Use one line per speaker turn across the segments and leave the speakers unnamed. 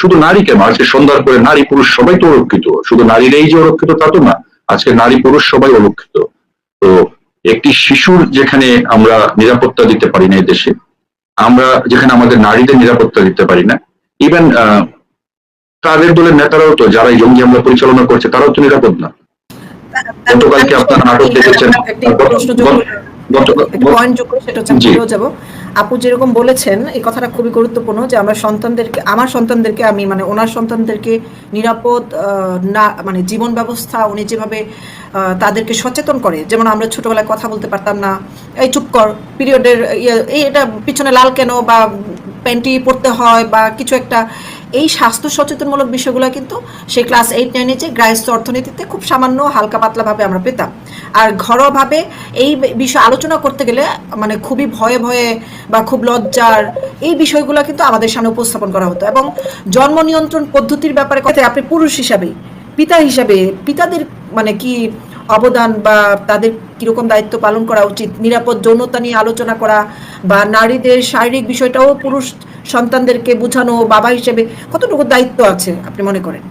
শুধু নারী কেন, আজকে সন্ধ্যার পরে নারী পুরুষ সবাই তো অরক্ষিত, শুধু নারীরাই যে অরক্ষিত তা তো না, আজকে নারী পুরুষ সবাই অরক্ষিত। তো একটি শিশুর যেখানে আমরা নিরাপত্তা দিতে পারি না এই দেশে, আমরা যেখানে আমাদের নারীদের নিরাপত্তা দিতে পারি না, ইভেন তাদের দলের নেতারাও তো যারা এই জঙ্গি হামলা পরিচালনা করছে তারাও তো নিরাপদ না। গতকালকে আপনারা নাটক দেখেছেন,
আপু যেরকম বলেছেন এই কথাটা খুবই গুরুত্বপূর্ণ যে আমরা সন্তানদেরকে, আমার সন্তানদেরকে আমি মানে ওনার সন্তানদেরকে নিরাপদ না মানে জীবন ব্যবস্থা উনি যেভাবে তাদেরকে সচেতন করে, যেমন আমরা ছোটবেলায় কথা বলতে পারতাম না, এই চুপ কর, পিরিয়ডের এটা পিছনে লাল কেন, বা প্যান্টি পড়তে হয় বা কিছু একটা, এই স্বাস্থ্য সচেতনমূলক বিষয়গুলো কিন্তু সেই ক্লাস 8-9 যে গ্রাহ্য অর্থনীতিতে খুব সামান্য হালকা পাতলাভাবে আমরা পেতাম। আর ঘরোয়াভাবে এই বিষয় আলোচনা করতে গেলে মানে খুবই ভয়ে ভয়ে বা খুব লজ্জার এই বিষয়গুলো কিন্তু আমাদের সামনে উপস্থাপন করা হতো। এবং জন্ম নিয়ন্ত্রণ পদ্ধতির ব্যাপারে কথা, আপনি পুরুষ হিসাবে, পিতা হিসাবে পিতাদের মানে কি অবদান বা তাদের কিরকম দায়িত্ব পালন করা উচিত, নিরাপদ যৌনতা নিয়ে আলোচনা করা বা নারীদের শারীরিক বিষয়টাও পুরুষ সন্তানদেরকে বোঝানো বাবা হিসেবে কতটুকু দায়িত্ব আছে আপনি মনে করেন?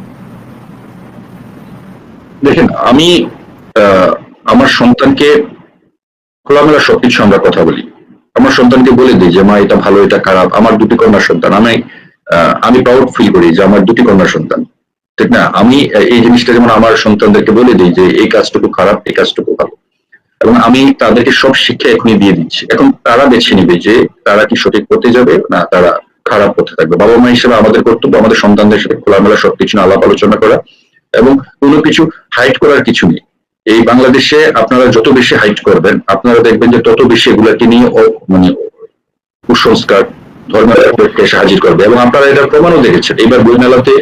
দেখেন, আমি আমার সন্তানকে খোলামেলা সবকিছু আমরা কথা বলি, আমার সন্তানকে বলে দিই যে মা এটা ভালো এটা খারাপ। আমার দুটি কন্যা সন্তান, আমি প্রাউড ফিল করি যে আমার দুটি কন্যা সন্তান, ঠিক না? আমি এই জিনিসটা যেমন আমার সন্তানদেরকে বলে দিই যে এই কাজটুকু খারাপ এই কাজটুকু ভালো, এবং আমি তাদেরকে সব শিক্ষা এখনই দিয়ে দিচ্ছি। এখন তারা বেছে নিবে যে তারা কি সঠিক পথে যাবে না তারা খারাপ পথে থাকবে। বাবা মা হিসেবে আমাদের কর্তব্য আমাদের সন্তানদের সাথে খোলামেলা সবকিছু আলাপ আলোচনা করা, এবং কোনো কিছু হাইড করার কিছু নেই। এই বাংলাদেশে আপনারা যত বেশি হাইড করবেন আপনারা দেখবেন যে তত বেশি এগুলাকে নিয়ে মানে কুসংস্কার ধর্মের এসে হাজির করবে। এবং আপনারা এটার প্রমাণও দেখেছেন এবার বইমেলাতে,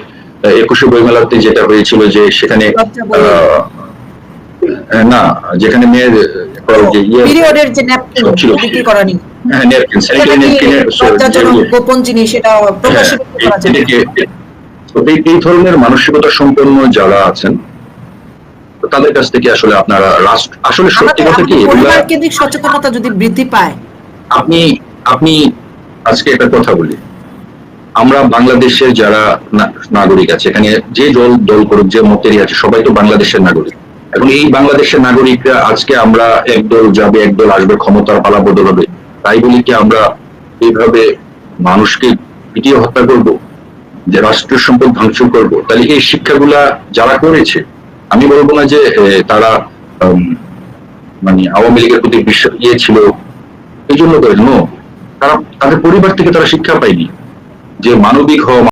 21শে বইমেলাতে যেটা হয়েছিল যে সেখানে না, যেখানে মেয়ের
পিরিয়ডের যে ন্যাপকিন বিক্রি করা নেই, গোপন জিনিস এটা প্রকাশিত করা যায়।
এই ধরনের মানসিকতা সম্পন্ন যারা আছেন তাদের কাছ থেকে আসলে আপনারা আসলে সত্যি কথা কি,
পরিবারকেন্দ্রিক সচেতনতা যদি বৃদ্ধি পায়।
আপনি আজকে একটা কথা বলি, আমরা বাংলাদেশের যারা নাগরিক আছে এখানে, যে দল করুক যে মতেরই আছে সবাই তো বাংলাদেশের নাগরিক। এখন এই বাংলাদেশের নাগরিকরা আজকে আমরা একদল যাবে একদল আসবে, ক্ষমতার পালা বদল হবে, তাই বলি কি আমরা এইভাবে মানুষকে পিটিয়ে হত্যা করব, যে রাষ্ট্রীয় সম্পদ ভাঙচুর করব? তাহলে এই শিক্ষাগুলা যারা করেছে, আমি বলবো না যে তারা মানে আওয়ামী লীগের প্রতি ছিল এই জন্য করেছে, তারা তাদের পরিবার থেকে তারা শিক্ষা পায়নি যে মানবিক হওয়া